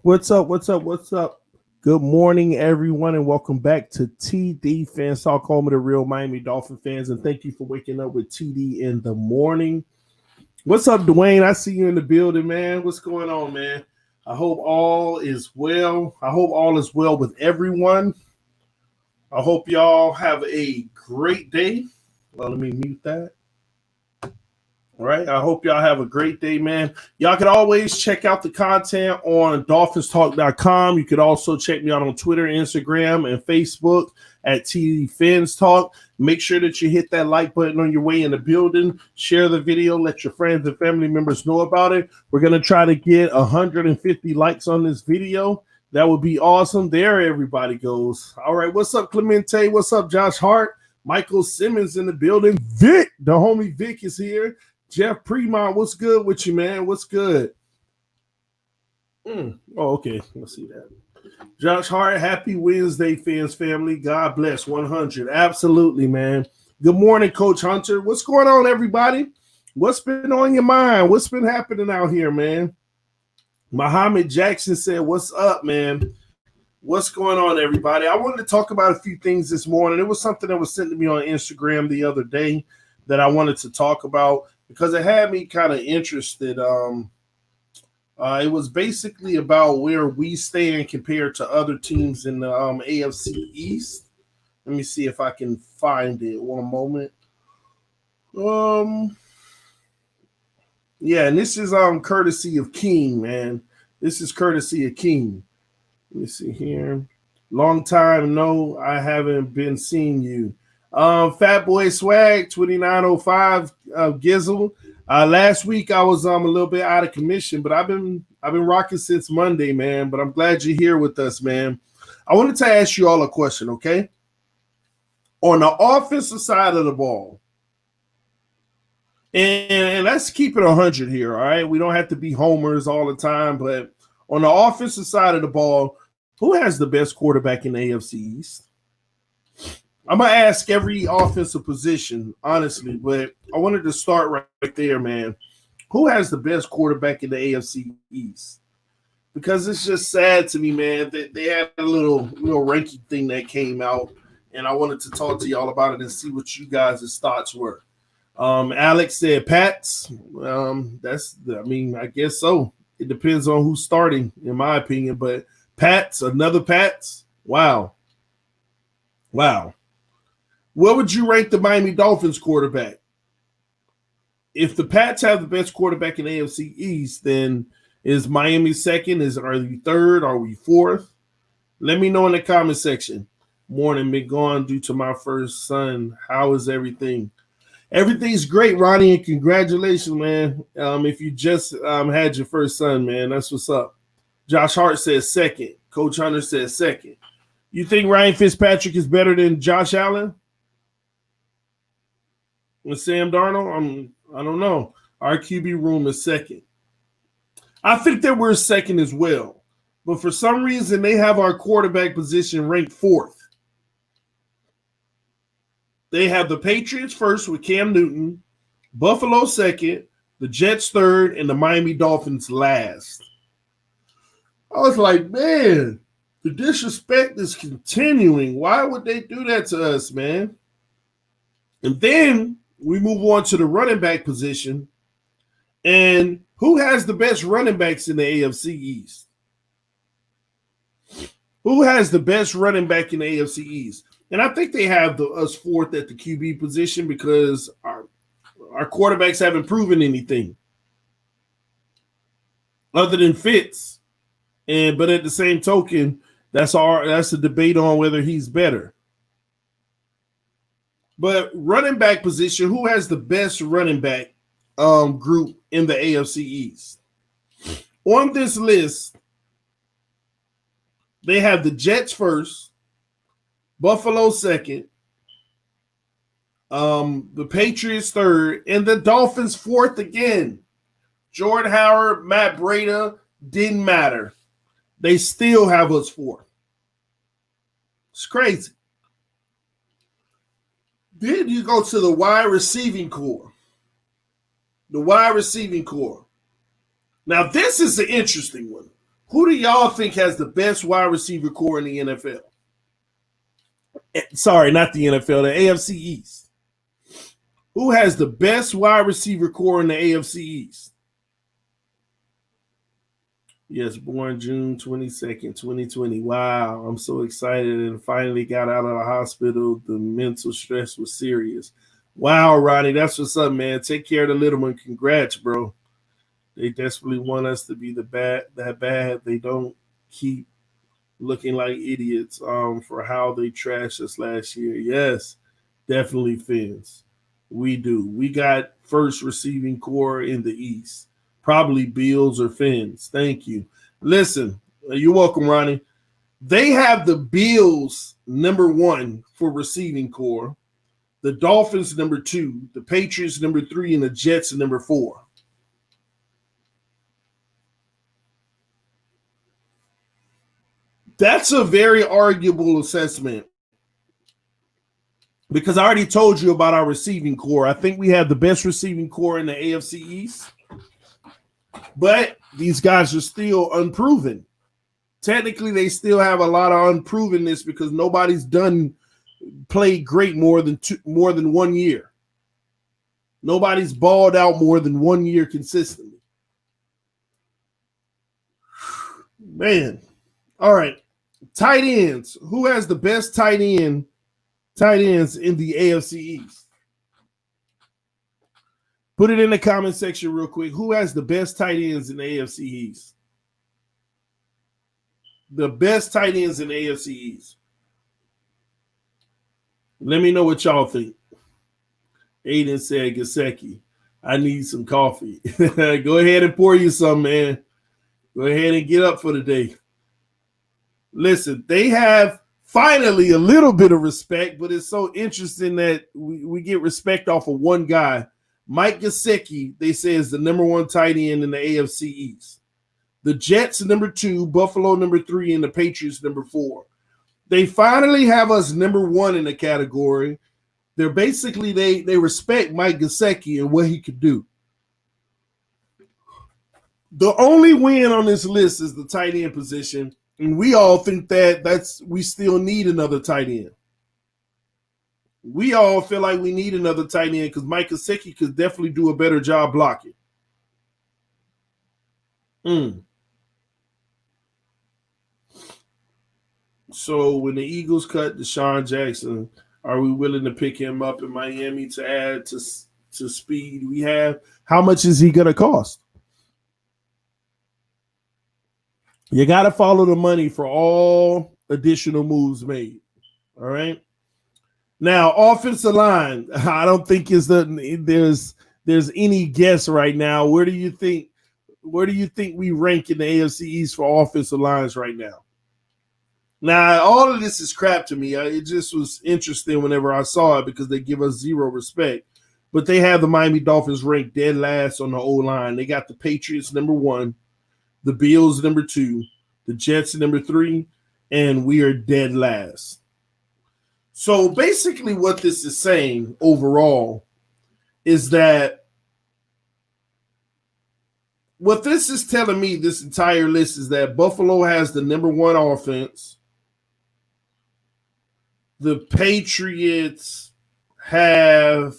What's up? What's up? What's up? Good morning, everyone, and welcome back to TD home of the real Miami Dolphin fans. And thank you for waking up with TD in the morning. What's up, Dwayne? I see you in the building, man. What's going on, man? I hope all is well. I hope all is well with everyone. I hope y'all have a great day. Well, let me mute that. All right. I hope y'all have a great day, man. Y'all can always check out the content on dolphinstalk.com. You could also check me out on Twitter, Instagram, and Facebook at TDPHINSTALK. Make sure that you hit that like button on your way in the building. Share the video. Let your friends and family members know about it. We're going to try to get 150 likes on this video. That would be awesome. There everybody goes. All right. What's up, Clemente? What's up, Josh Hart? Michael Simmons in the building. Vic, the homie Vic is here. Jeff Premont, what's good with you, man? What's good? Oh, okay. Let's see that. Josh Hart, happy Wednesday, fans, family. God bless 100. Absolutely, man. Good morning, Coach Hunter. What's going on, everybody? What's been on your mind? What's been happening out here, man? Muhammad Jackson said, what's up, man? What's going on, everybody? I wanted to talk about a few things this morning. It was something that was sent to me on Instagram the other day that I wanted to talk about, because it had me kind of interested. It was basically about where we stand compared to other teams in the AFC East. Let me see if I can find it. One moment. Yeah, and this is courtesy of King, man. This is courtesy of King. Let me see here. Long time, no, I haven't been seeing you. Fat Boy Swag 2905 Gizzle. Last week I was a little bit out of commission, but I've been rocking since Monday, man. But I'm glad you're here with us, man. I wanted to ask you all a question, okay? On the offensive side of the ball, and let's keep it 100 here, all right? We don't have to be homers all the time, but on the offensive side of the ball, who has the best quarterback in the AFC East? I'm going to ask every offensive position, honestly, but I wanted to start right there, man. Who has the best quarterback in the AFC East? Because it's just sad to me, man, that they had a little ranking thing that came out, and I wanted to talk to y'all about it and see what you guys' thoughts were. Alex said Pats. I guess so. It depends on who's starting, in my opinion, but Pats, another Pats? Wow. Where would you rank the Miami Dolphins quarterback? If the Pats have the best quarterback in AFC East, then is Miami second? Are we third? Are we fourth? Let me know in the comment section. Morning, been gone due to my first son. How is everything? Everything's great, Ronnie, and congratulations, man. If you just had your first son, man, that's what's up. Josh Hart says second. Coach Hunter says second. You think Ryan Fitzpatrick is better than Josh Allen? With Sam Darnold? I don't know. Our QB room is second. I think that we're second as well. But for some reason, they have our quarterback position ranked fourth. They have the Patriots first with Cam Newton, Buffalo second, the Jets third, and the Miami Dolphins last. I was like, man, the disrespect is continuing. Why would they do that to us, man? And then we move on to the running back position. And who has the best running backs in the AFC East? Who has the best running back in the AFC East? And I think they have us fourth at the QB position because our quarterbacks haven't proven anything other than Fitz. But at the same token, that's a debate on whether he's better. But running back position, who has the best running back group in the AFC East? On this list, they have the Jets first, Buffalo second, the Patriots third, and the Dolphins fourth again. Jordan Howard, Matt Breida, didn't matter. They still have us fourth. It's crazy. Then you go to the wide receiving core. The wide receiving core. Now, this is an interesting one. Who do y'all think has the best wide receiver core in the NFL? Sorry, not the NFL, the AFC East. Who has the best wide receiver core in the AFC East? Yes, born June 22nd, 2020. Wow, I'm so excited and finally got out of the hospital. The mental stress was serious. Wow, Ronnie, that's what's up, man. Take care of the little one. Congrats, bro. They desperately want us to be that bad. They don't keep looking like idiots for how they trashed us last year. Yes, definitely, Fins. We do. We got first receiving core in the East. Probably Bills or Fins. Thank you. Listen, you're welcome, Ronnie. They have the Bills number 1 for receiving core, the Dolphins number 2, the Patriots number 3, and the Jets number 4. That's a very arguable assessment because I already told you about our receiving core. I think we have the best receiving core in the AFC East, but these guys are still unproven. Technically, they still have a lot of unprovenness because nobody's played great more than 1 year. Nobody's balled out more than 1 year consistently. Man. All right. Tight ends. Who has the best tight ends in the AFC East? Put it in the comment section real quick. Who has the best tight ends in the AFC East? The best tight ends in the AFC East. Let me know what y'all think. Aiden said, Gasecki, I need some coffee. Go ahead and pour you some, man. Go ahead and get up for the day. Listen, they have finally a little bit of respect, but it's so interesting that we get respect off of one guy. Mike Gesicki, they say, is the number 1 tight end in the AFC East. The Jets number 2, Buffalo number 3, and the Patriots number 4. They finally have us number 1 in the category. They're basically they respect Mike Gesicki and what he could do. The only win on this list is the tight end position. And we all think we still need another tight end. We all feel like we need another tight end because Mike Gesicki could definitely do a better job blocking. So when the Eagles cut Deshaun Jackson, are we willing to pick him up in Miami to add to speed we have? How much is he going to cost? You got to follow the money for all additional moves made. All right. Now, offensive line, I don't think there's any guess right now. Where do you think we rank in the AFC East for offensive lines right now? Now, all of this is crap to me. It just was interesting whenever I saw it because they give us zero respect. But they have the Miami Dolphins ranked dead last on the O-line. They got the Patriots number 1. The Bills number 2, the Jets number 3, and we are dead last. So basically what this is saying overall is that what this is telling me, this entire list, is that Buffalo has the number 1 offense. The Patriots have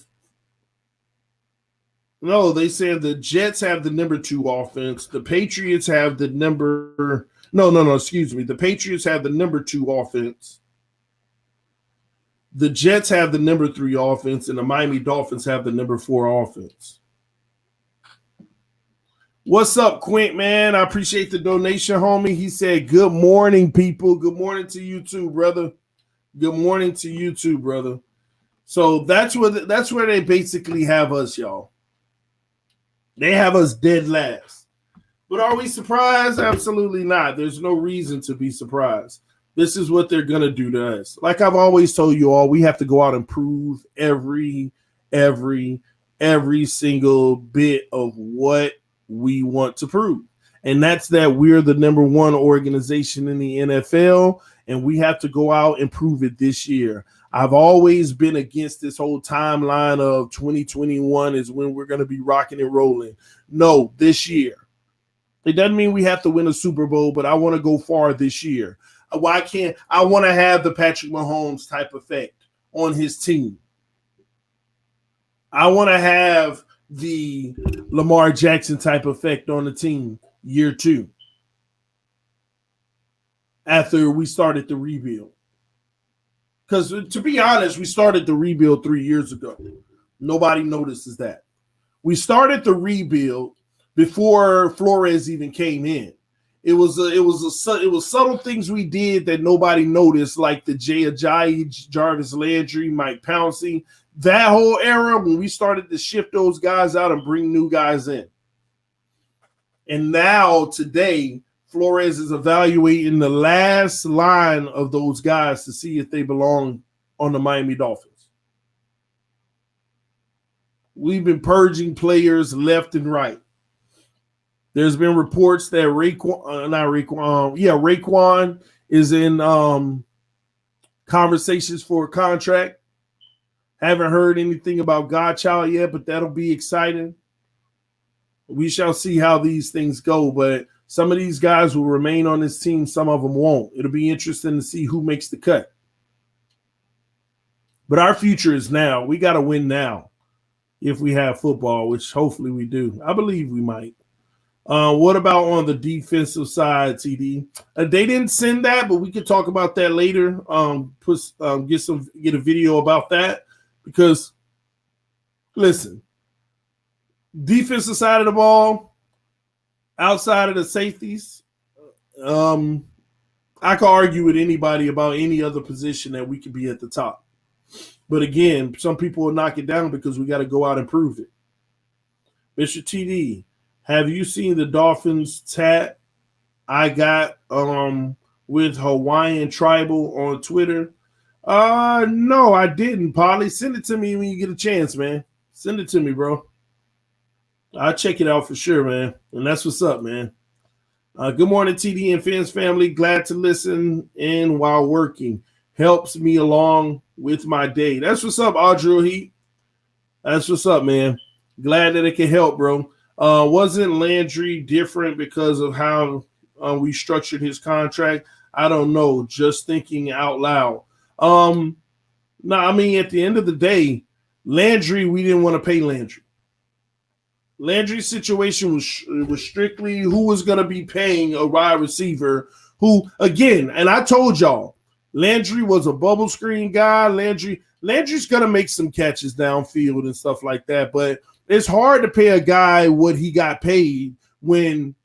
No, they said the Jets have the number 2 offense. The Patriots have the number – excuse me. The Patriots have the number 2 offense. The Jets have the number 3 offense, and the Miami Dolphins have the number 4 offense. What's up, Quint, man? I appreciate the donation, homie. He said, good morning, people. Good morning to you too, brother. Good morning to you too, brother. So that's where they basically have us, y'all. They have us dead last. But are we surprised? Absolutely not. There's no reason to be surprised. This is what they're going to do to us. Like I've always told you all, we have to go out and prove every single bit of what we want to prove. And that's that we're the number 1 organization in the NFL, and we have to go out and prove it this year. I've always been against this whole timeline of 2021 is when we're going to be rocking and rolling. No, this year. It doesn't mean we have to win a Super Bowl, but I want to go far this year. Why can't I want to have the Patrick Mahomes type effect on his team? I want to have the Lamar Jackson type effect on the team year 2 after we started the rebuild. Because to be honest, we started the rebuild 3 years ago. Nobody notices that. We started the rebuild before Flores even came in. It was subtle things we did that nobody noticed, like the Jay Ajayi, Jarvis Landry, Mike Pouncey. That whole era when we started to shift those guys out and bring new guys in. And now today, Flores is evaluating the last line of those guys to see if they belong on the Miami Dolphins. We've been purging players left and right. There's been reports that Raekwon is in conversations for a contract. Haven't heard anything about Godchild yet, but that'll be exciting. We shall see how these things go, but some of these guys will remain on this team. Some of them won't. It'll be interesting to see who makes the cut. But our future is now. We got to win now if we have football, which hopefully we do. I believe we might. What about on the defensive side, TD? They didn't send that, but we could talk about that later. Get a video about that because, listen, defensive side of the ball, outside of the safeties, I could argue with anybody about any other position that we could be at the top. But again, some people will knock it down because we got to go out and prove it. Mr. TD, have you seen the Dolphins tat I got with Hawaiian Tribal on Twitter? No, I didn't, Polly. Send it to me when you get a chance, man. Send it to me, bro. I'll check it out for sure, man. And that's what's up, man. Good morning, TD and Fans family. Glad to listen in while working. Helps me along with my day. That's what's up, Audrey Heat. That's what's up, man. Glad that it can help, bro. Wasn't Landry different because of how we structured his contract? I don't know. Just thinking out loud. No, I mean, at the end of the day, Landry, we didn't want to pay Landry. Landry's situation was strictly who was going to be paying a wide receiver who, again, and I told y'all, Landry was a bubble screen guy. Landry's going to make some catches downfield and stuff like that, but it's hard to pay a guy what he got paid when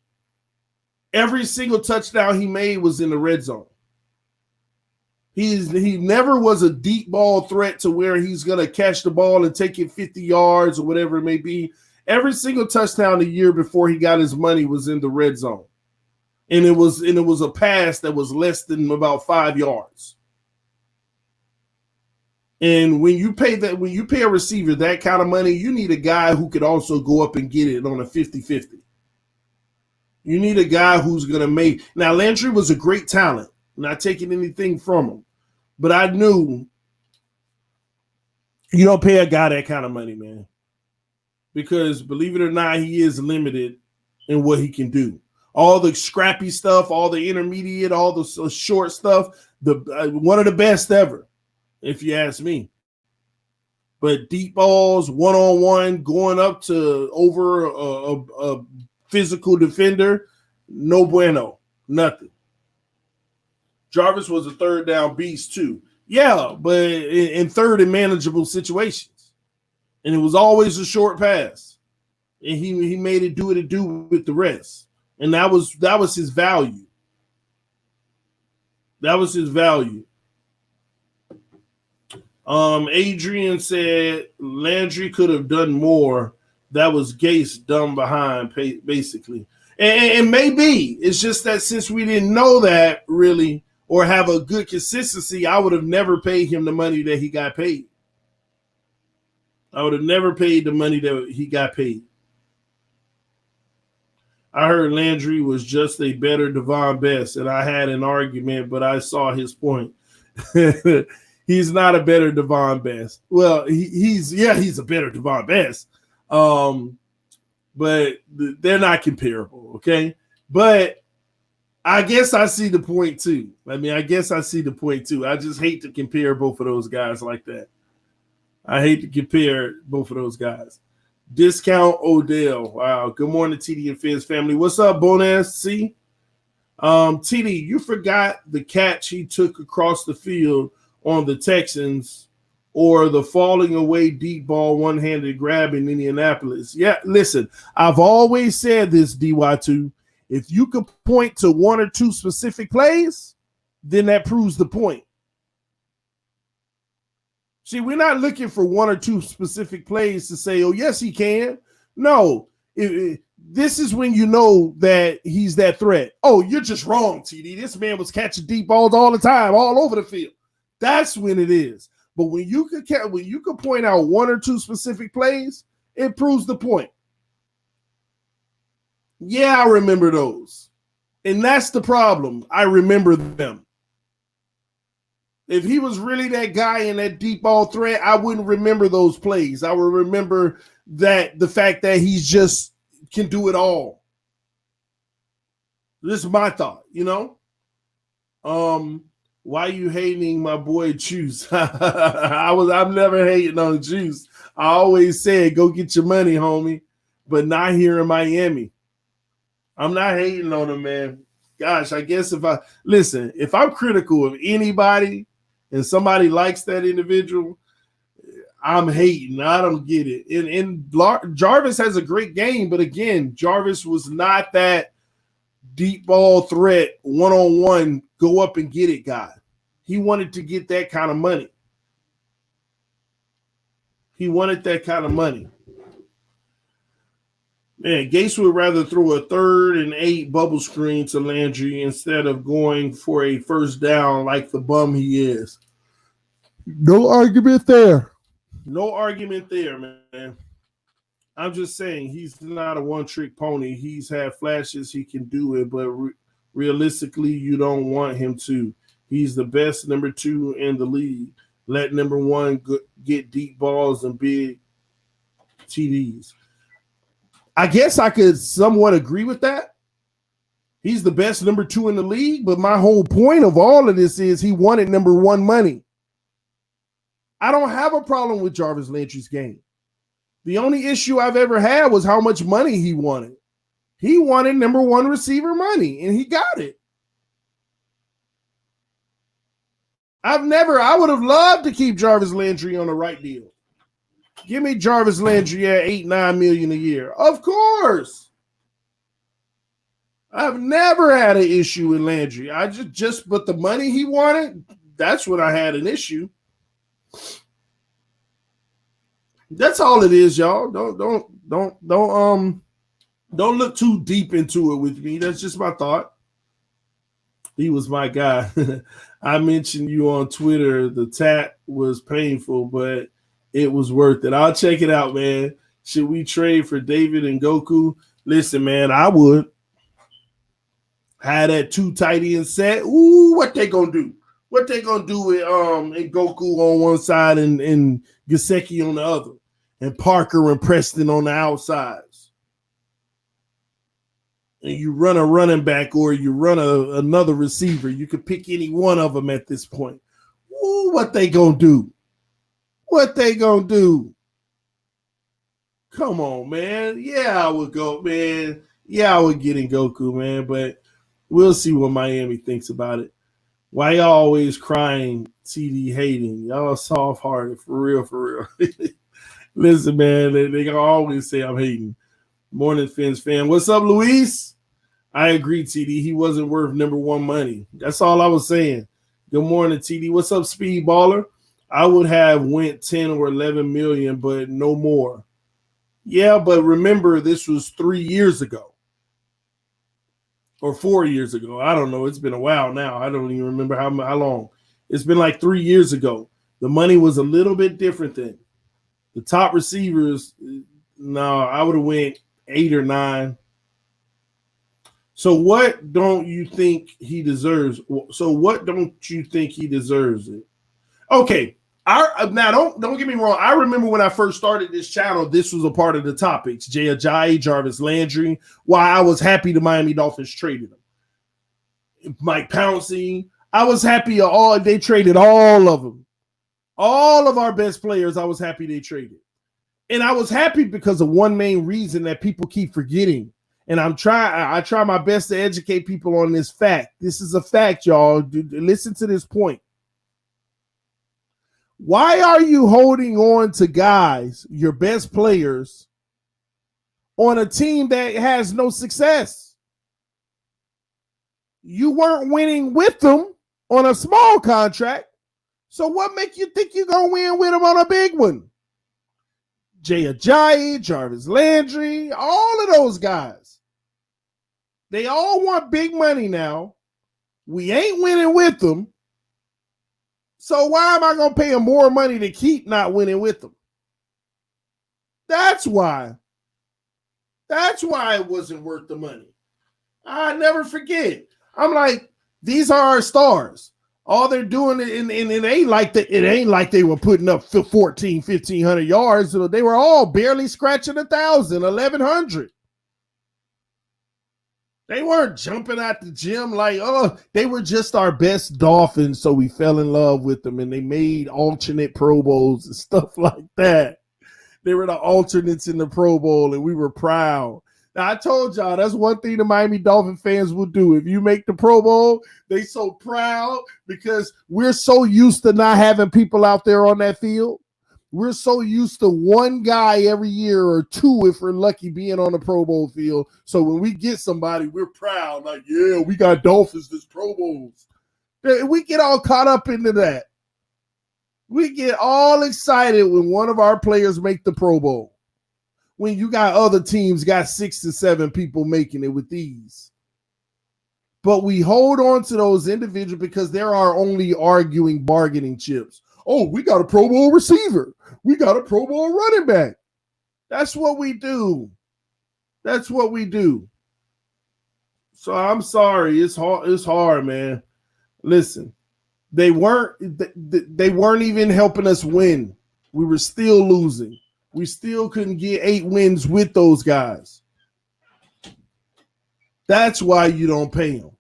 every single touchdown he made was in the red zone. He never was a deep ball threat to where he's going to catch the ball and take it 50 yards or whatever it may be. Every single touchdown a year before he got his money was in the red zone. And it was a pass that was less than about 5 yards. And when you pay a receiver that kind of money, you need a guy who could also go up and get it on a 50-50. You need a guy who's going to make – now, Landry was a great talent, not taking anything from him. But I knew you don't pay a guy that kind of money, man. Because believe it or not, he is limited in what he can do. All the scrappy stuff, all the intermediate, all the short stuff, one of the best ever, if you ask me. But deep balls, one-on-one, going up to over a physical defender, no bueno, nothing. Jarvis was a third down beast too. Yeah, but in third and manageable situations. And it was always a short pass. And he made it do what it do with the rest. And that was his value. That was his value. Adrian said Landry could have done more. That was Gase dumb behind, basically. And maybe it's just that since we didn't know that really or have a good consistency, I would have never paid him the money that he got paid. I would have never paid the money that he got paid. I heard Landry was just a better Devon Best, and I had an argument, but I saw his point. He's not a better Devon Best. Well, he's a better Devon Best. But they're not comparable, okay? But I guess I see the point too. I guess I see the point too. I just hate to compare both of those guys like that. I hate to compare both of those guys. Discount Odell. Wow. Good morning, TD and Fizz family. What's up, Bonas? See? TD, you forgot the catch he took across the field on the Texans or the falling away deep ball one-handed grab in Indianapolis. Yeah, listen, I've always said this, DY2. If you could point to one or two specific plays, then that proves the point. See, we're not looking for one or two specific plays to say, oh, yes, he can. No, this is when you know that he's that threat. Oh, you're just wrong, TD. This man was catching deep balls all the time, all over the field. That's when it is. But when you could point out one or two specific plays, it proves the point. Yeah, I remember those. And that's the problem. I remember them. If he was really that guy in that deep ball threat, I wouldn't remember those plays. I would remember the fact that he's just can do it all. This is my thought, you know? Why you hating my boy Juice? I'm never hating on Juice. I always said, go get your money, homie, but not here in Miami. I'm not hating on him, man. Gosh, I guess if I'm critical of anybody and somebody likes that individual, I'm hating. I don't get it. And Jarvis has a great game, but again, Jarvis was not that deep ball threat, one-on-one, go up and get it guy. He wanted to get that kind of money. Man, Gase would rather throw a 3rd and 8 bubble screen to Landry instead of going for a first down like the bum he is. No argument there. No argument there, man. I'm just saying he's not a one-trick pony. He's had flashes. He can do it, but realistically, you don't want him to. He's the best number 2 in the league. Let number 1 get deep balls and big TDs. I guess I could somewhat agree with that. He's the best number 2 in the league, but my whole point of all of this is he wanted number 1 money. I don't have a problem with Jarvis Landry's game. The only issue I've ever had was how much money he wanted. He wanted number 1 receiver money, and he got it. I would have loved to keep Jarvis Landry on the right deal. Give me Jarvis Landry at $8-9 million a year. Of course. I've never had an issue with Landry. But the money he wanted, that's when I had an issue. That's all it is, y'all. Don't look too deep into it with me. That's just my thought. He was my guy. I mentioned you on Twitter. The tap was painful, but it was worth it. I'll check it out, man. Should we trade for David and Goku? Listen, man, I would. Had that 2 tight end set. Ooh, what they gonna do? What they gonna do with and Goku on one side and Gesicki on the other, and Parker and Preston on the outsides? And you run a running back or you run another receiver. You could pick any one of them at this point. Ooh, what they gonna do? What they gonna do? Come on, man. Yeah, I would go, man. Yeah, I would get in Goku, man. But we'll see what Miami thinks about it. Why y'all always crying, TD hating? Y'all soft-hearted, for real. Listen, man, they gonna always say I'm hating. Morning, Fins fan. What's up, Luis? I agree, TD. He wasn't worth number 1 money. That's all I was saying. Good morning, TD. What's up, Speed Baller? I would have went 10 or 11 million, but no more. Yeah, but remember, this was 3 years ago. Or 4 years ago. I don't know. It's been a while now. I don't even remember how long. It's been like 3 years ago. The money was a little bit different then. The top receivers, no, I would have went 8 or 9. So what don't you think he deserves? So what don't you think he deserves it? Okay, Now don't get me wrong. I remember when I first started this channel, this was a part of the topics. Jay Ajayi, Jarvis Landry. Why I was happy the Miami Dolphins traded them. Mike Pouncey. I was happy they traded all of them. All of our best players, I was happy they traded. And I was happy because of one main reason that people keep forgetting. And I try my best to educate people on this fact. This is a fact, y'all. Listen to this point. Why are you holding on to guys, your best players, on a team that has no success? You weren't winning with them on a small contract. So what make you think you're going to win with them on a big one? Jay Ajayi, Jarvis Landry, all of those guys. They all want big money now. We ain't winning with them. So why am I going to pay them more money to keep not winning with them? That's why. That's why it wasn't worth the money. I never forget. I'm like, these are our stars. All they're doing, and it ain't like they were putting up 1,500 yards. They were all barely scratching 1,000, 1,100. They weren't jumping at the gym like, oh, they were just our best Dolphins, so we fell in love with them, and they made alternate Pro Bowls and stuff like that. They were the alternates in the Pro Bowl, and we were proud. Now, I told y'all, that's one thing the Miami Dolphin fans will do. If you make the Pro Bowl, they so proud because we're so used to not having people out there on that field. We're so used to one guy every year or two, if we're lucky, being on the Pro Bowl field. So when we get somebody, we're proud. Like, yeah, we got Dolphins this Pro Bowls. We get all caught up into that. We get all excited when one of our players make the Pro Bowl. When you got other teams got 6 to 7 people making it with these. But we hold on to those individuals because they're our only bargaining chips. Oh, we got a Pro Bowl receiver. We got a Pro Bowl running back. That's what we do. That's what we do. So I'm sorry. It's hard, man. Listen, they weren't even helping us win. We were still losing. We still couldn't get 8 wins with those guys. That's why you don't pay them.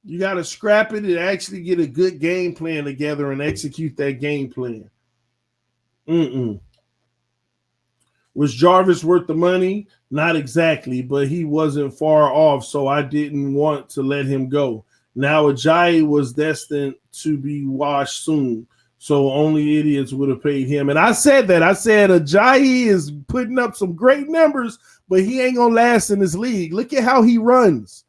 You got to scrap it and actually get a good game plan together and execute that game plan. Was Jarvis worth the money? Not exactly, but he wasn't far off, so I didn't want to let him go. Now Ajayi was destined to be washed soon, so only idiots would have paid him. And I said that. I said Ajayi is putting up some great numbers, but he ain't going to last in this league. Look at how he runs.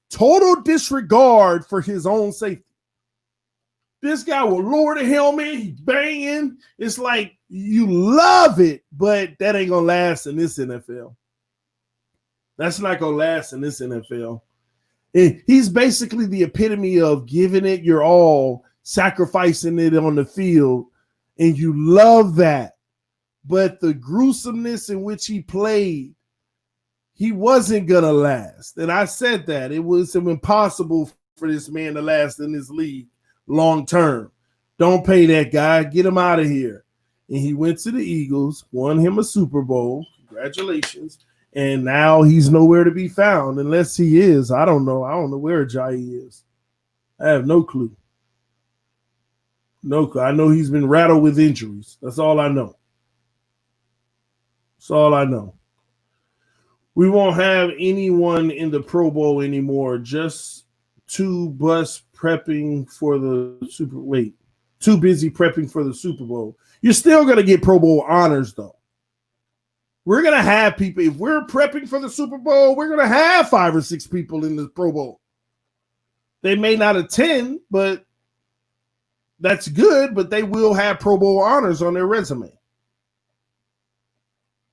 Total disregard for his own safety. This guy will lower the helmet. He's banging. It's like you love it, but that ain't going to last in this NFL. That's not going to last in this NFL. And he's basically the epitome of giving it your all, sacrificing it on the field, and you love that. But the gruesomeness in which he played, he wasn't going to last. And I said that. It was impossible for this man to last in this league long term. Don't pay that guy. Get him out of here. And he went to the Eagles, won him a Super Bowl. Congratulations. And now he's nowhere to be found unless he is. I don't know. I don't know where Ajayi is. I have no clue. No clue. I know he's been rattled with injuries. That's all I know. That's all I know. We won't have anyone in the Pro Bowl anymore. Just too busy prepping for the Super Bowl. You're still going to get Pro Bowl honors, though. We're going to have people. If we're prepping for the Super Bowl, we're going to have 5 or 6 people in the Pro Bowl. They may not attend, but that's good, but they will have Pro Bowl honors on their resume.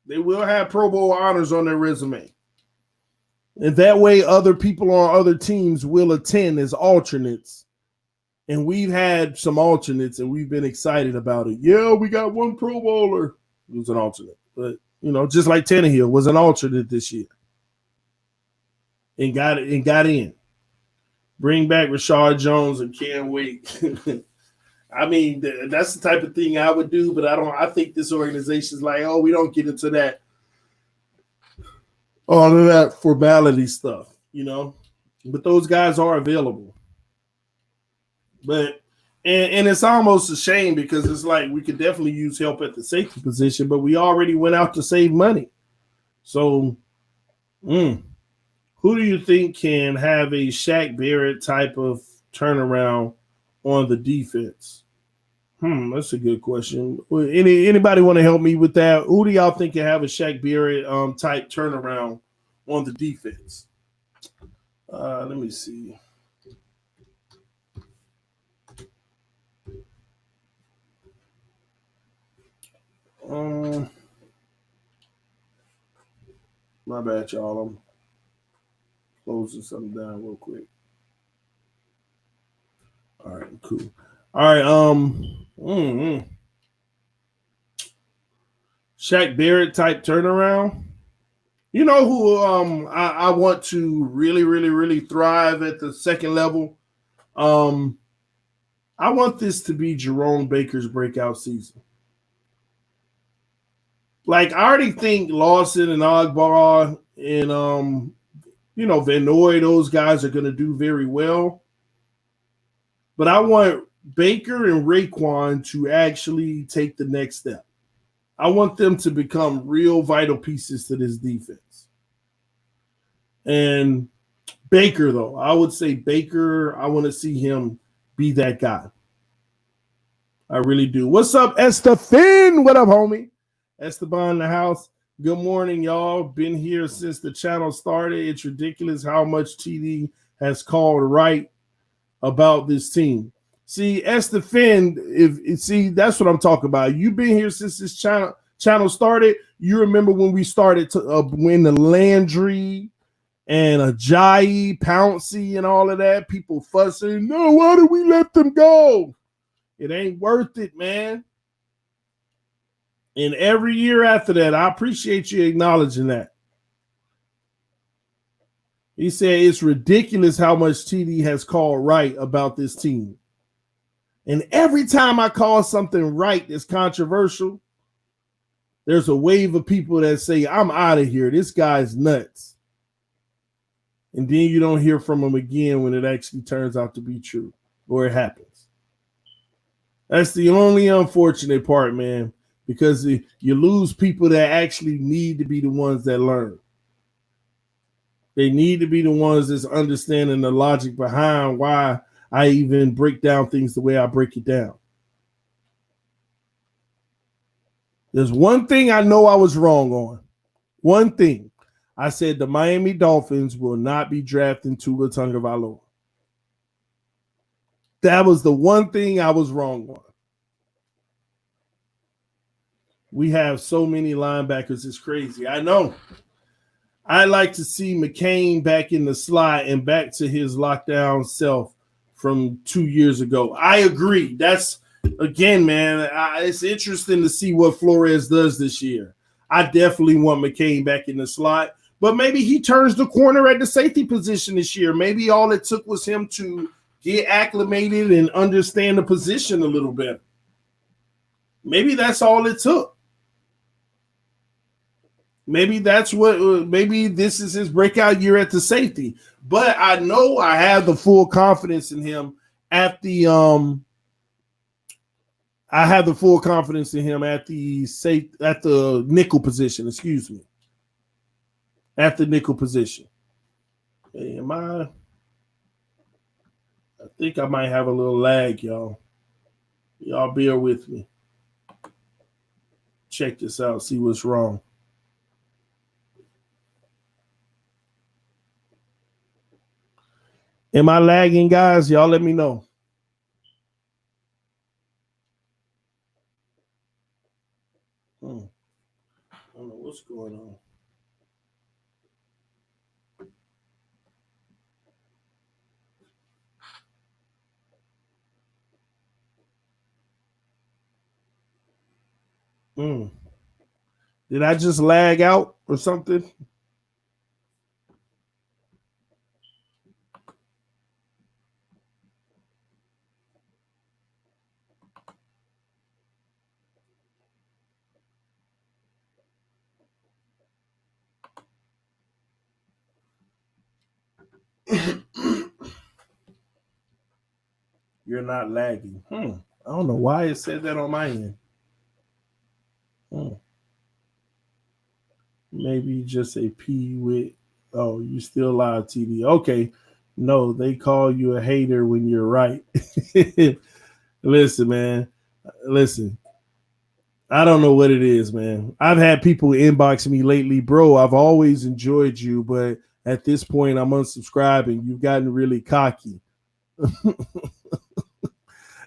They will have Pro Bowl honors on their resume. And that way other people on other teams will attend as alternates. And we've had some alternates and we've been excited about it. Yeah, we got one Pro Bowler who's an alternate. But, just like Tannehill was an alternate this year. And got in. Bring back Rashad Jones and can't wait. I mean, that's the type of thing I would do, but I think this organization's like, oh, we don't get into that, all of that formality stuff, you know. But those guys are available. But and it's almost a shame because it's like we could definitely use help at the safety position, but we already went out to save money. So, who do you think can have a Shaq Barrett type of turnaround on the defense? That's a good question. Anybody want to help me with that? Who do y'all think can have a Shaq Barrett type turnaround on the defense? Let me see. My bad, y'all. I'm closing something down real quick. All right, cool. All right, Shaq Barrett type turnaround. You know who I want to really, really, really thrive at the second level? I want this to be Jerome Baker's breakout season. Like, I already think Lawson and Ogbar and Van Noy, those guys are going to do very well. But I want Baker and Raekwon to actually take the next step. I want them to become real vital pieces to this defense. And Baker, though, I would say Baker, I want to see him be that guy. I really do. What's up, Estefan? What up, homie? Esteban in the house. Good morning, y'all. Been here since the channel started. It's ridiculous how much TD has called right about this team. See, Estefan, see, that's what I'm talking about. You've been here since this channel started. You remember when we started to when the Landry and Ajayi, Pouncey, and all of that, people fussing. No, why do we let them go? It ain't worth it, man. And every year after that, I appreciate you acknowledging that. He said it's ridiculous how much TD has called right about this team. And every time I call something right that's controversial, there's a wave of people that say, I'm out of here. This guy's nuts. And then you don't hear from him again when it actually turns out to be true or it happens. That's the only unfortunate part, man, because you lose people that actually need to be the ones that learn. They need to be the ones that's understanding the logic behind why I even break down things the way I break it down. There's one thing I know I was wrong on. One thing. I said the Miami Dolphins will not be drafting Tua Tagovailoa. That was the one thing I was wrong on. We have so many linebackers. It's crazy. I know. I like to see McCain back in the slot and back to his lockdown self from 2 years ago. I agree. That's, again, man, it's interesting to see what Flores does this year. I definitely want McCain back in the slot, but maybe he turns the corner at the safety position this year. Maybe all it took was him to get acclimated and understand the position a little better. Maybe that's all it took. Maybe that's what. Maybe this is his breakout year at the safety. But I know I have the full confidence in him at the. I have the full confidence in him at the nickel position. Excuse me. At the nickel position. Hey, I think I might have a little lag, y'all. Y'all bear with me. Check this out. See what's wrong. Am I lagging, guys? Y'all let me know. I don't know what's going on. Did I just lag out or something? You're not lagging. I don't know why it said that on my end. Maybe just a P with, oh, you still live, TD. Okay. No, they call you a hater when you're right. Listen, man. Listen. I don't know what it is, man. I've had people inbox me lately, bro. I've always enjoyed you, but at this point, I'm unsubscribing. You've gotten really cocky.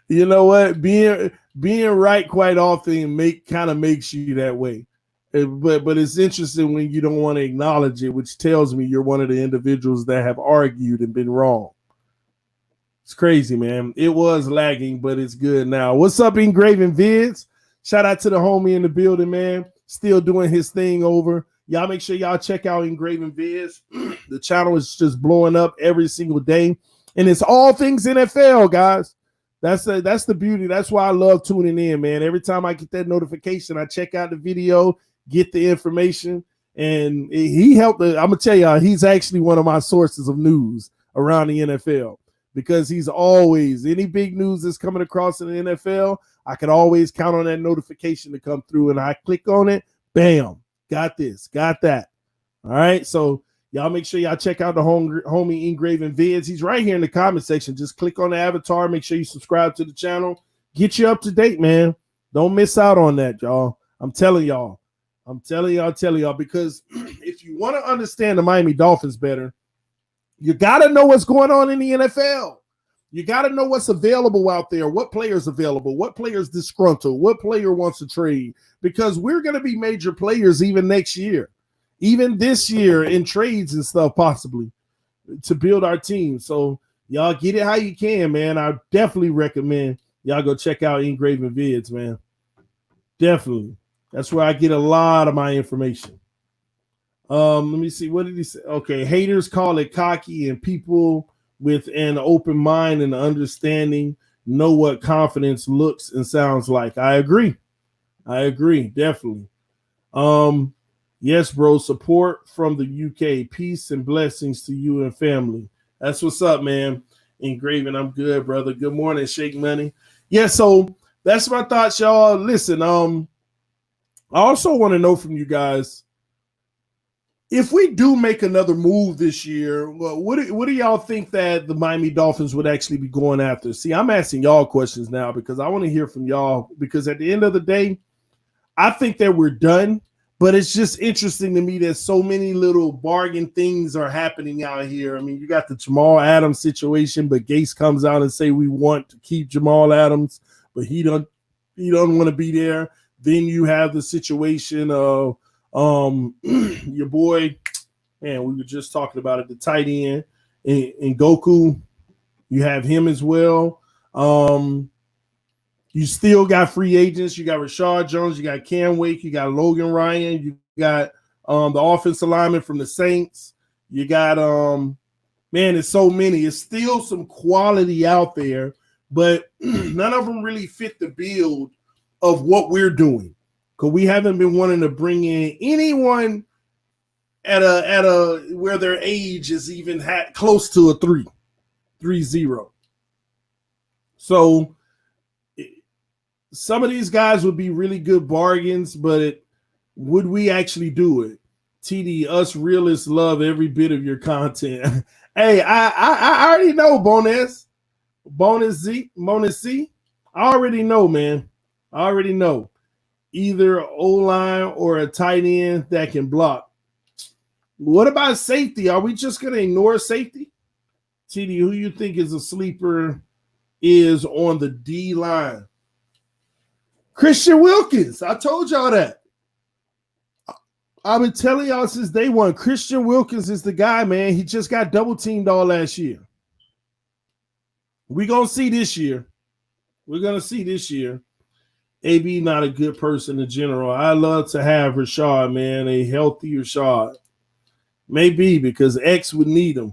You know what? Being right quite often kind of makes you that way. But it's interesting when you don't want to acknowledge it, which tells me you're one of the individuals that have argued and been wrong. It's crazy, man. It was lagging, but it's good now. What's up, Engraving Vids? Shout out to the homie in the building, man. Still doing his thing over. Y'all make sure y'all check out Engraving Vids. The channel is just blowing up every single day. And it's all things NFL, guys. That's the beauty. That's why I love tuning in, man. Every time I get that notification, I check out the video, get the information, and he helped. I'm gonna tell y'all, he's actually one of my sources of news around the NFL because he's always any big news that's coming across in the NFL. I could always count on that notification to come through, and I click on it. Bam, got this, got that. All right, so y'all make sure y'all check out the homie Engraving Vids. He's right here in the comment section. Just click on the avatar. Make sure you subscribe to the channel. Get you up to date, man. Don't miss out on that, y'all. I'm telling y'all, because if you want to understand the Miami Dolphins better, you got to know what's going on in the NFL. You got to know what's available out there, what players available, what players disgruntled, what player wants to trade, because we're going to be major players even next year, even this year in trades and stuff, possibly to build our team. So y'all get it how you can, man. I definitely recommend y'all go check out Engraving Vids, man. Definitely. That's where I get a lot of my information. Let me see. What did he say? Okay. Haters call it cocky, and people with an open mind and understanding know what confidence looks and sounds like. I agree. Definitely. Yes, bro. Support from the UK. Peace and blessings to you and family. That's what's up, man. Engraving, I'm good, brother. Good morning, Shake Money. Yeah, so that's my thoughts, y'all. Listen, I also want to know from you guys, if we do make another move this year, what do y'all think that the Miami Dolphins would actually be going after? See, I'm asking y'all questions now because I want to hear from y'all, because at the end of the day, I think that we're done, but it's just interesting to me that so many little bargain things are happening out here. I mean, you got the Jamal Adams situation, but Gase comes out and say we want to keep Jamal Adams, but he don't want to be there. Then you have the situation of your boy, man, we were just talking about it, the tight end in Goku. You have him as well. You still got free agents. You got Rashad Jones. You got Cam Wake. You got Logan Ryan. You got the offensive lineman from the Saints. You got man, it's so many. It's still some quality out there, but none of them really fit the build of what we're doing. Because we haven't been wanting to bring in anyone at a where their age is even close to a 3-0. So some of these guys would be really good bargains, but would we actually do it? TD, us realists love every bit of your content. Hey, I already know, Bonus C. I already know, man. I already know. Either O-line or a tight end that can block. What about safety? Are we just going to ignore safety? TD, who you think is a sleeper is on the D-line? Christian Wilkins. I told y'all that. I've been telling y'all since day one. Christian Wilkins is the guy, man. He just got double-teamed all last year. We're going to see this year. AB not a good person in general. I love to have Rashad, man, a healthy Rashad. Maybe because X would need him.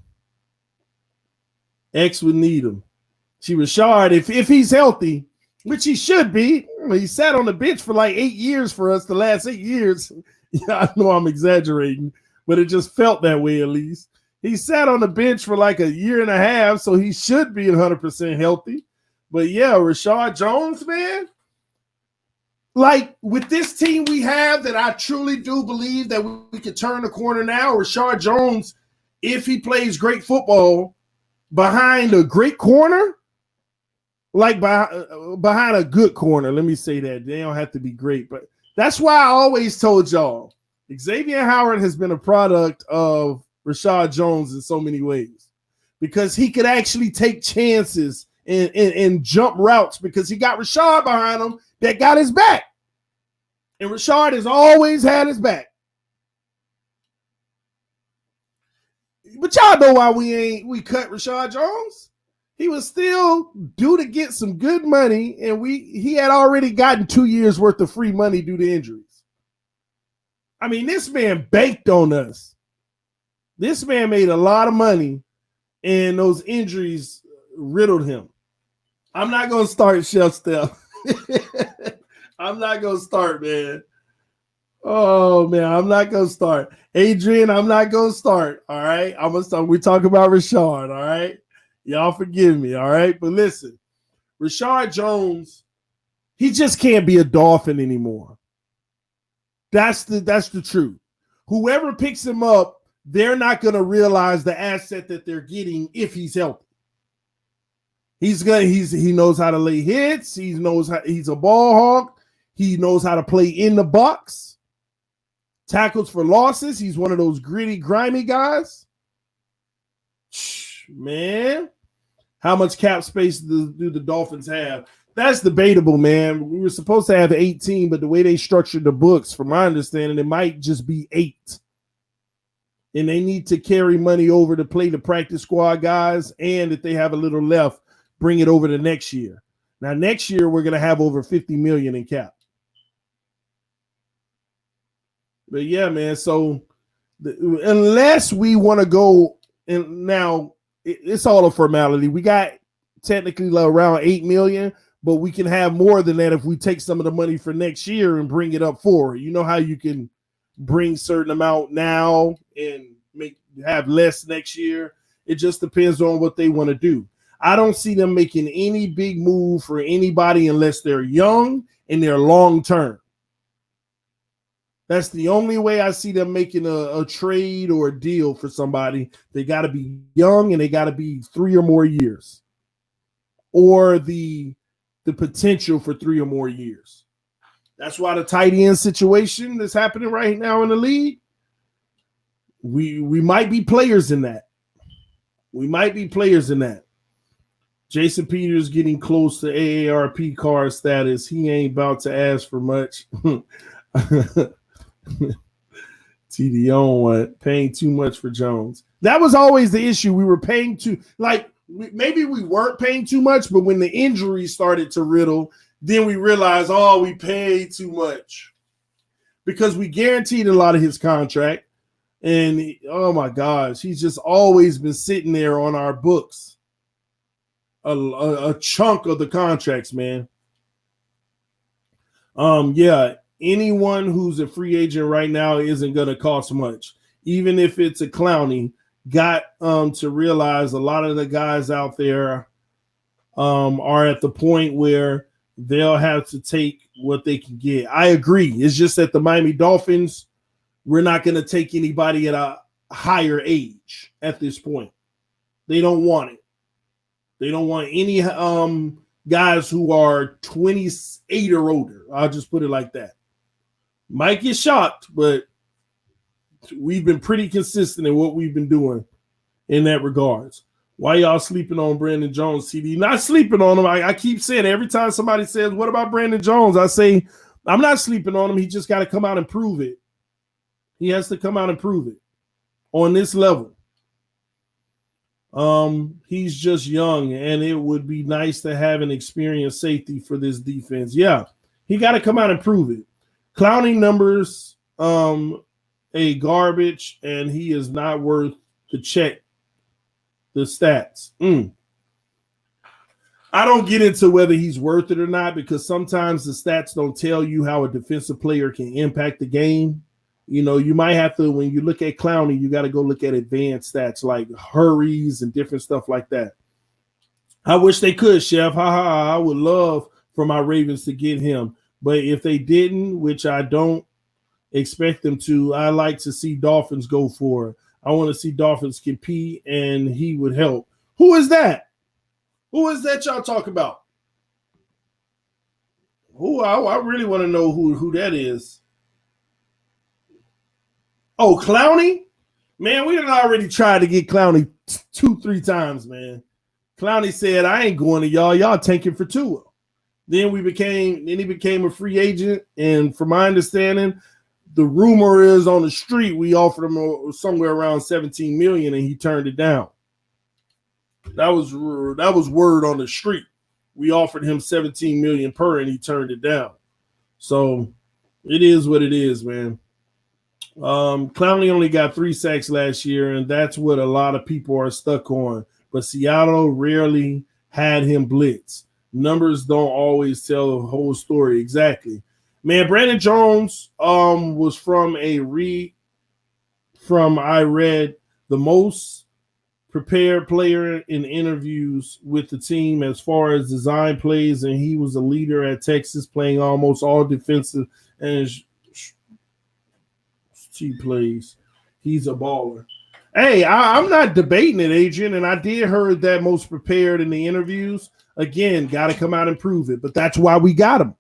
See, Rashad, if he's healthy, which he should be, he sat on the bench for like 8 years for us, the last 8 years. Yeah, I know I'm exaggerating, but it just felt that way at least. He sat on the bench for like a year and a half, so he should be 100% healthy. But yeah, Rashard Jones, man, like with this team we have that I truly do believe that we could turn the corner now. Rashard Jones, if he plays great football behind a great corner, like behind a good corner, let me say that. They don't have to be great, but that's why I always told y'all, Xavier Howard has been a product of Rashard Jones in so many ways because he could actually take chances and jump routes because he got Rashard behind him that got his back. And Rashard has always had his back. But y'all know why we cut Rashard Jones. He was still due to get some good money, and he had already gotten 2 years worth of free money due to injuries. I mean, this man banked on us. This man made a lot of money, and those injuries riddled him. I'm not going to start, Chef Steph. I'm not going to start, man. Oh, man, I'm not going to start. Adrian, I'm not going to start, all right? I'm going to start. We talk about Rashard, all right? Y'all forgive me, all right? But listen, Rashard Jones, he just can't be a Dolphin anymore. That's the truth. Whoever picks him up, they're not going to realize the asset that they're getting if he's healthy. He knows how to lay hits. He knows how, he's a ball hawk. He knows how to play in the box. Tackles for losses. He's one of those gritty, grimy guys. Man, how much cap space do the Dolphins have? That's debatable, man. We were supposed to have 18, but the way they structured the books, from my understanding, it might just be 8. And they need to carry money over to play the practice squad guys, and if they have a little left, bring it over to next year. Now, next year, we're going to have over $50 million in cap. But yeah, man, so unless we want to go, and now it's all a formality. We got technically around $8 million, but we can have more than that if we take some of the money for next year and bring it up forward. You know how you can bring certain amount now and have less next year. It just depends on what they want to do. I don't see them making any big move for anybody unless they're young and they're long term. That's the only way I see them making a trade or a deal for somebody. They got to be young and they got to be 3 or more years, or the potential for 3 or more years. That's why the tight end situation that's happening right now in the league, we might be players in that. We might be players in that. Jason Peters getting close to AARP card status. He ain't about to ask for much. TD on what? Paying too much for Jones. That was always the issue. We were paying too, maybe we weren't paying too much, but when the injuries started to riddle, then we realized, we paid too much because we guaranteed a lot of his contract. And oh my gosh, he's just always been sitting there on our books. A chunk of the contracts, man. Yeah. Anyone who's a free agent right now isn't going to cost much. Even if it's a Clowny, got to realize a lot of the guys out there are at the point where they'll have to take what they can get. I agree. It's just that the Miami Dolphins, we're not going to take anybody at a higher age at this point. They don't want it. They don't want any guys who are 28 or older. I'll just put it like that. Might get shocked, but we've been pretty consistent in what we've been doing in that regards. Why y'all sleeping on Brandon Jones, TD? Not sleeping on him. I keep saying every time somebody says, what about Brandon Jones? I say, I'm not sleeping on him. He just got to come out and prove it. He has to come out and prove it on this level. He's just young, and it would be nice to have an experienced safety for this defense. Yeah, he got to come out and prove it. Clowny numbers, a garbage, and he is not worth to check the stats. I don't get into whether he's worth it or not because sometimes the stats don't tell you how a defensive player can impact the game. You might have to, when you look at Clowney, you got to go look at advanced stats like hurries and different stuff like that. I wish they could, Chef. I would love for my Ravens to get him. But if they didn't, which I don't expect them to, I like to see Dolphins go for it. I want to see Dolphins compete, and he would help. Who is that? Who is that y'all talk about? I really want to know who that is. Oh, Clowny? Man, we done already tried to get Clowny 2-3 times, man. Clowney said, I ain't going to y'all. Y'all tanking for Tua. Then he became a free agent. And from my understanding, the rumor is on the street, we offered him somewhere around $17 million and he turned it down. That was word on the street. We offered him $17 million per and he turned it down. So it is what it is, man. Clowney only got 3 sacks last year, and that's what a lot of people are stuck on. But Seattle rarely had him blitz. Numbers don't always tell the whole story. Exactly. Man, Brandon Jones was I read the most prepared player in interviews with the team as far as design plays, and he was a leader at Texas, playing almost all defensive and he plays. He's a baller. Hey, I'm not debating it, Adrian, and I did heard that most prepared in the interviews. Again, got to come out and prove it, but that's why we got him.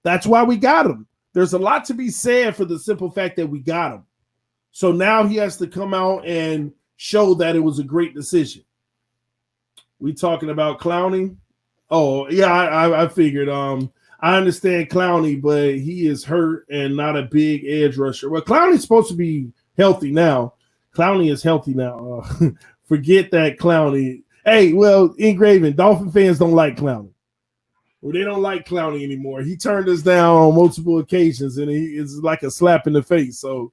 That's why we got him. There's a lot to be said for the simple fact that we got him. So now he has to come out and show that it was a great decision. We talking about Clowney? Oh, yeah, I figured. I understand Clowney, but he is hurt and not a big edge rusher. Well, Clowney's supposed to be healthy now. Clowney is healthy now. Forget that Clowney. Hey, well, Engraven, Dolphin fans don't like Clowney. Well, they don't like Clowney anymore. He turned us down on multiple occasions, and it's like a slap in the face. So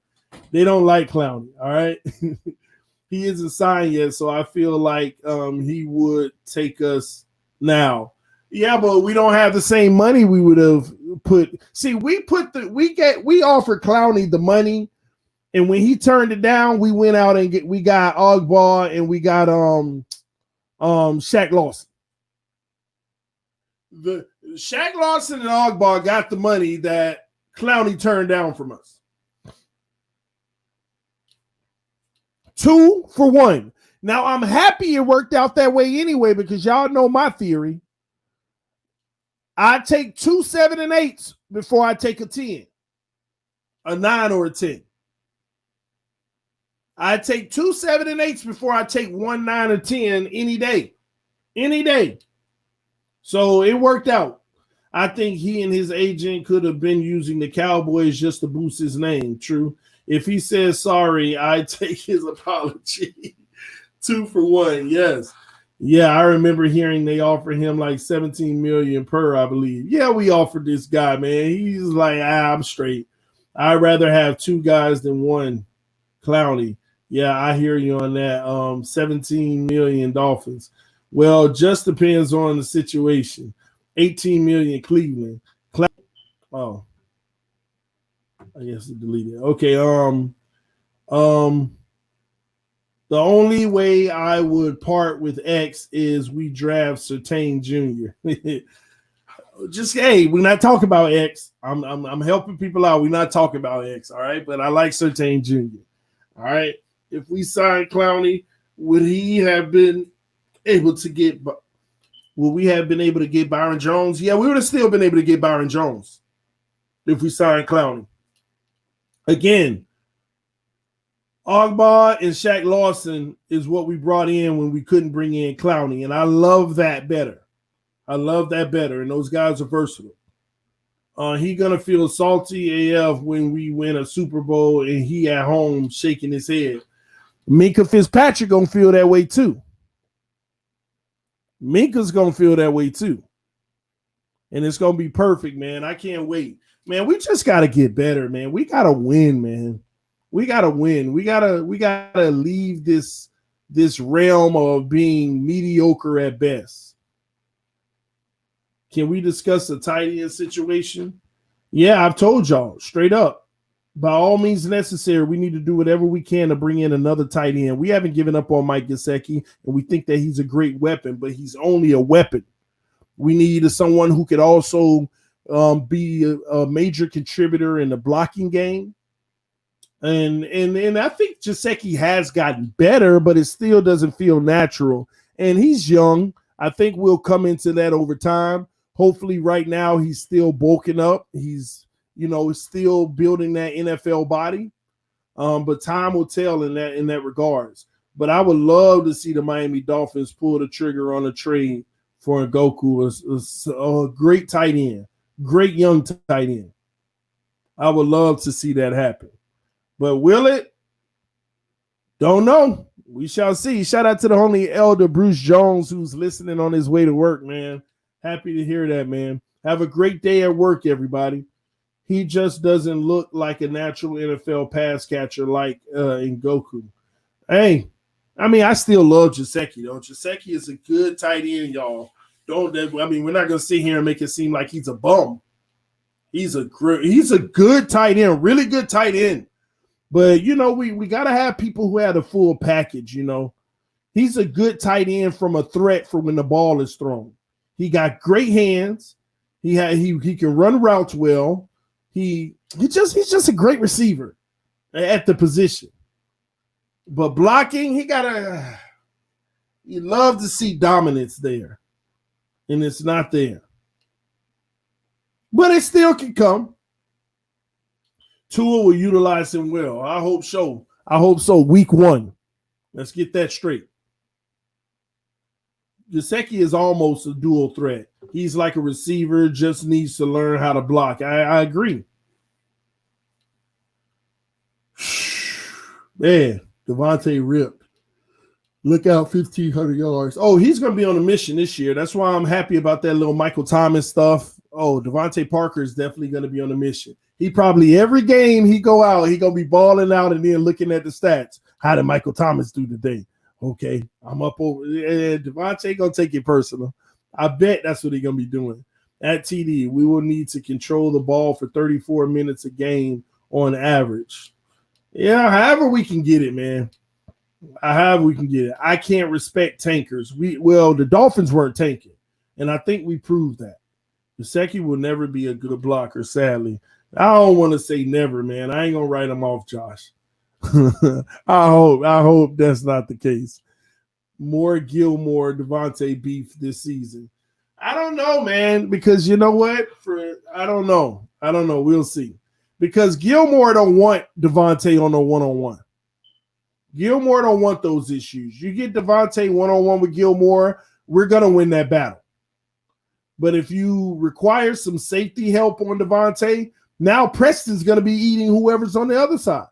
they don't like Clowney, all right? He isn't signed yet, so I feel like he would take us now. Yeah, but we don't have the same money we would have put. See, we offered Clowney the money, and when he turned it down, we went out and we got Ogbar and we got Shaq Lawson. The Shaq Lawson and Ogbar got the money that Clowney turned down from us. 2 for 1. Now I'm happy it worked out that way anyway, because y'all know my theory. I take 2 7 and 8s before I take a 10, a 9 or a 10. I take 2 7 and 8s before I take 1 9 or 10 any day. So it worked out. I think he and his agent could have been using the Cowboys just to boost his name. True. If he says sorry, I take his apology. 2 for 1. Yes. Yeah, I remember hearing they offered him like $17 million per, I believe. Yeah, we offered this guy, man. He's like, I'm straight. I'd rather have 2 guys than 1. Clowney. Yeah, I hear you on that. 17 million Dolphins. Well, just depends on the situation. 18 million Cleveland. Oh, I guess I deleted it. Okay. The only way I would part with X is we draft Surtain Jr. Just, hey, we're not talking about X. I'm helping people out. We're not talking about X, all right? But I like Surtain Jr. All right. If we signed Clowney, would we have been able to get Byron Jones? Yeah, we would have still been able to get Byron Jones if we signed Clowney. Again, Ogbar and Shaq Lawson is what we brought in when we couldn't bring in Clowney, and I love that better. And those guys are versatile. He gonna feel salty AF when we win a Super Bowl and he at home shaking his head. Minka Fitzpatrick gonna feel that way too. Minka's gonna feel that way too. And it's gonna be perfect, man. I can't wait. Man, we just gotta get better, man. We gotta win, man. We gotta win. We gotta leave this realm of being mediocre at best. Can we discuss the tight end situation? Yeah, I've told y'all straight up. by all means necessary, we need to do whatever we can to bring in another tight end. We haven't given up on Mike Gesicki, and we think that he's a great weapon, but he's only a weapon. We need someone who could also be a major contributor in the blocking game. And I think Gesicki has gotten better, but it still doesn't feel natural. And he's young. I think we'll come into that over time. Hopefully right now he's still bulking up. He's, still building that NFL body. But time will tell in that regards. But I would love to see the Miami Dolphins pull the trigger on a trade for Ngoku, a great tight end, great young tight end. I would love to see that happen. But will it? Don't know. We shall see. Shout out to the homie Elder Bruce Jones, who's listening on his way to work, man. Happy to hear that, man. Have a great day at work, everybody. He just doesn't look like a natural NFL pass catcher like Ngoku. Hey, I still love Gesicki, though. Gesicki is a good tight end, y'all. We're not going to sit here and make it seem like he's a bum. He's a good tight end, really good tight end. But, we got to have people who have a full package, He's a good tight end from a threat for when the ball is thrown. He got great hands. He can run routes well. He's just a great receiver at the position. But blocking, you love to see dominance there. And it's not there. But it still can come. Tua will utilize him well. I hope so. Week 1. Let's get that straight. Gesicki is almost a dual threat. He's like a receiver, just needs to learn how to block. I agree. Man, Devontae ripped. Look out, 1,500 yards. Oh, he's going to be on a mission this year. That's why I'm happy about that little Michael Thomas stuff. Oh, Devontae Parker is definitely going to be on a mission. He probably every game he go out, he going to be balling out and then looking at the stats. How did Michael Thomas do today? Okay, I'm up over. Devontae going to take it personal. I bet that's what he's going to be doing. At TD, we will need to control the ball for 34 minutes a game on average. Yeah, however we can get it, man. However we can get it. I can't respect tankers. The Dolphins weren't tanking, and I think we proved that. Gesicki will never be a good blocker, sadly. I don't want to say never, man. I ain't going to write him off, Josh. I hope that's not the case. More Gilmore, Devontae beef this season. I don't know, man, because you know what? I don't know. We'll see. Because Gilmore don't want Devontae on a one-on-one. Gilmore don't want those issues. You get Devontae one-on-one with Gilmore, we're going to win that battle. But if you require some safety help on Devontae, now Preston's going to be eating whoever's on the other side.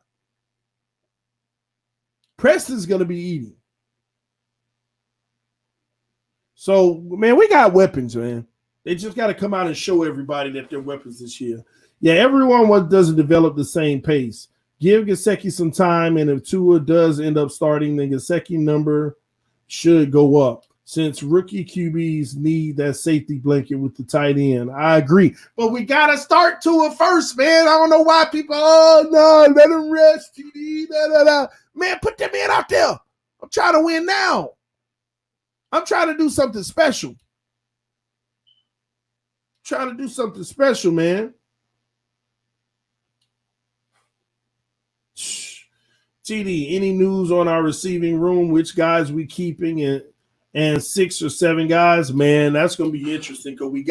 Preston's going to be eating. So, man, we got weapons, man. They just got to come out and show everybody that they're weapons this year. Yeah, everyone doesn't develop the same pace. Give Gesicki some time, and if Tua does end up starting, then Gesicki number should go up. Since rookie QBs need that safety blanket with the tight end. I agree. But we got to start Tua first, man. I don't know why people, no, let him rest, TD, Man, put that man out there. I'm trying to win now. I'm trying to do something special. Man. TD, any news on our receiving room? Which guys we keeping and 6 or 7 guys? Man, that's going to be interesting because we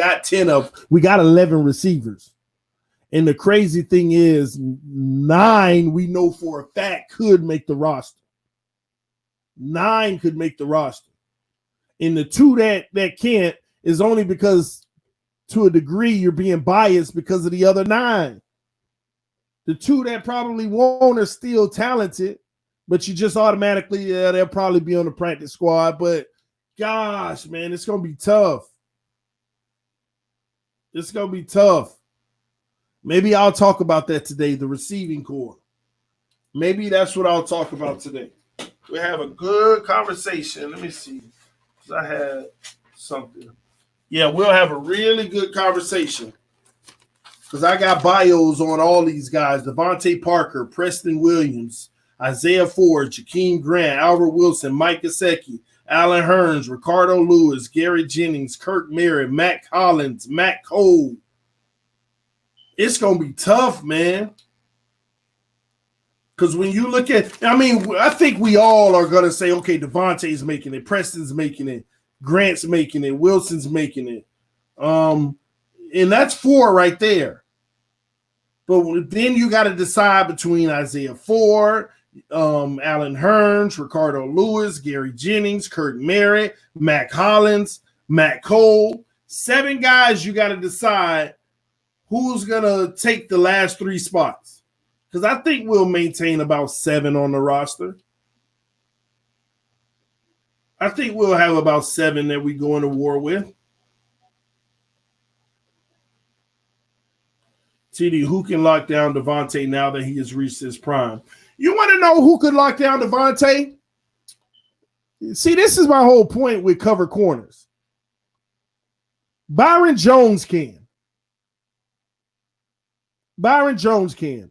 got 11 receivers. And the crazy thing is 9 we know for a fact could make the roster. 9 could make the roster. And the 2 that can't is only because to a degree you're being biased because of the other 9. The 2 that probably won't are still talented, but you just automatically, they'll probably be on the practice squad. But gosh, man, it's going to be tough. Maybe I'll talk about that today, the receiving core. Maybe that's what I'll talk about today. We have a good conversation. Let me see. I had something. Yeah, we'll have a really good conversation because I got bios on all these guys: Devontae Parker, Preston Williams, Isaiah Ford, Jakeem Grant, Albert Wilson, Mike Gesicki, Alan Hearns, Ricardo Lewis, Gary Jennings, Kirk Merritt, Matt Collins, Matt Cole. It's going to be tough, man. Because when you look at, I think we all are going to say, okay, Devontae's making it, Preston's making it, Grant's making it, Wilson's making it. And that's 4 right there. But then you got to decide between Isaiah Ford, Alan Hearns, Ricardo Lewis, Gary Jennings, Kirk Merritt, Matt Collins, Matt Cole. 7 guys you got to decide who's going to take the last 3 spots. Because I think we'll maintain about 7 on the roster. I think we'll have about 7 that we go into war with. TD, who can lock down Devontae now that he has reached his prime? You want to know who could lock down Devontae? See, this is my whole point with cover corners. Byron Jones can. Byron Jones can.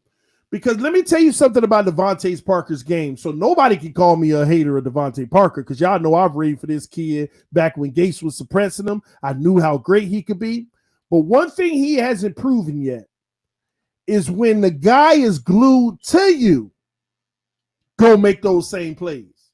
Because let me tell you something about Devontae Parker's game. So nobody can call me a hater of Devontae Parker because y'all know I've raved for this kid back when Gates was suppressing him. I knew how great he could be. But one thing he hasn't proven yet is when the guy is glued to you, go make those same plays.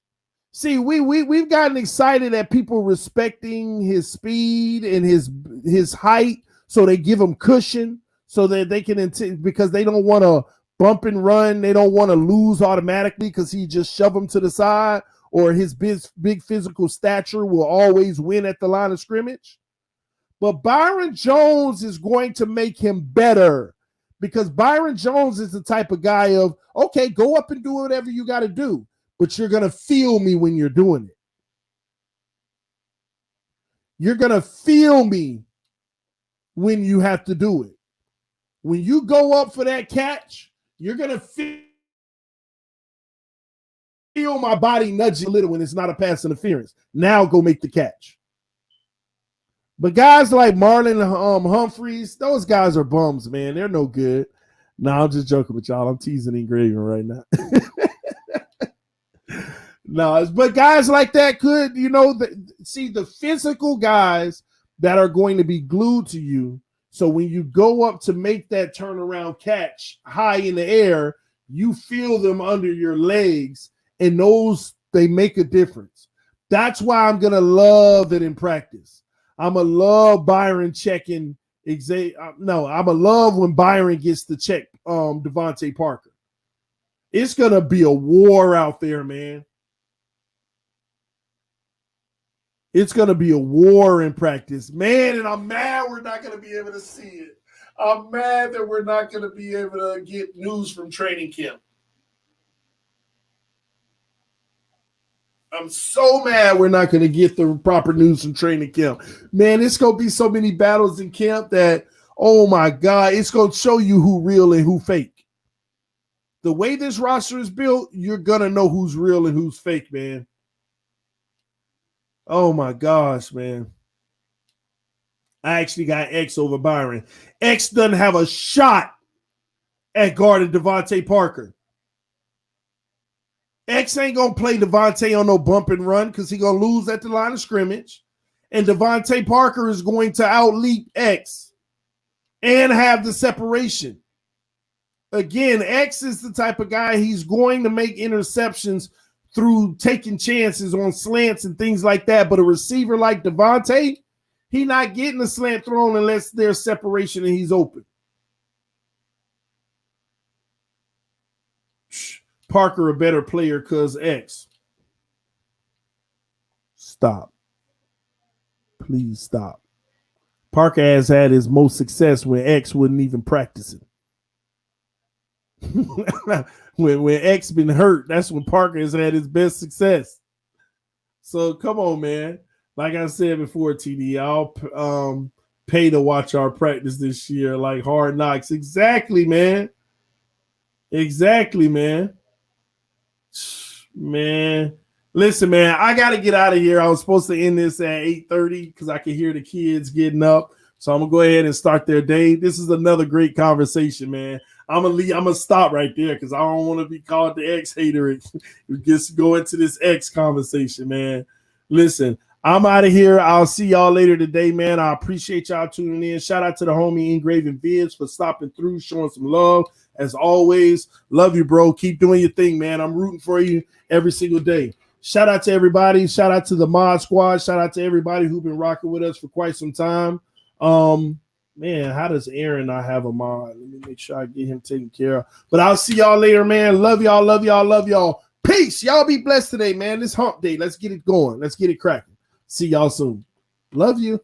See, we've gotten excited at people respecting his speed and his height, so they give him cushion so that they can because they don't want to bump and run. They don't want to lose automatically because he just shove them to the side, or his big physical stature will always win at the line of scrimmage. But Byron Jones is going to make him better. Because Byron Jones is the type of guy of, okay, go up and do whatever you got to do, but you're going to feel me when you're doing it. You're going to feel me when you have to do it. When you go up for that catch, you're going to feel my body nudging a little when it's not a pass interference. Now go make the catch. But guys like Marlon Humphreys, those guys are bums, man. They're no good. No, I'm just joking with y'all. I'm teasing Engraving right now. No, but guys like that could, see the physical guys that are going to be glued to you. So when you go up to make that turnaround catch high in the air, you feel them under your legs, and those, they make a difference. That's why I'm going to love it in practice. I'm going to love Byron checking. I'm going to love when Byron gets to check Devontae Parker. It's going to be a war out there, man. It's going to be a war in practice. Man, and I'm mad we're not going to be able to see it. I'm mad that we're not going to be able to get news from training camp. I'm so mad we're not going to get the proper news from training camp. Man, it's going to be so many battles in camp that, oh my God, it's going to show you who real and who fake. The way this roster is built, you're going to know who's real and who's fake, man. Oh my gosh, man. I actually got X over Byron. X doesn't have a shot at guarding Devontae Parker. X ain't going to play Devontae on no bump and run because he's going to lose at the line of scrimmage. And Devontae Parker is going to outleap X and have the separation. Again, X is the type of guy, he's going to make interceptions through taking chances on slants and things like that. But a receiver like Devontae, he's not getting a slant thrown unless there's separation and he's open. Parker a better player because X. Stop. Please stop. Parker has had his most success when X wasn't even practicing. when X been hurt, that's when Parker has had his best success. So come on, man. Like I said before, TD, I'll pay to watch our practice this year like Hard Knocks. Exactly, man. Exactly, man. Man, listen, man, I got to get out of here. I was supposed to end this at 8:30 because I could hear the kids getting up. So I'm gonna go ahead and start their day. This is another great conversation, man. I'm gonna stop right there because I don't want to be called the X hater. Just go into this X conversation, man. Listen, I'm out of here. I'll see y'all later today, man. I appreciate y'all tuning in. Shout out to the homie Engraving Vids for stopping through, showing some love. As always, love you, bro. Keep doing your thing, man. I'm rooting for you every single day. Shout out to everybody. Shout out to the Mod Squad. Shout out to everybody who's been rocking with us for quite some time. Man, how does Aaron not have a mod? Let me make sure I get him taken care of. But I'll see y'all later, man. Love y'all, love y'all, love y'all. Peace. Y'all be blessed today, man. This hump day. Let's get it going. Let's get it cracking. See y'all soon. Love you.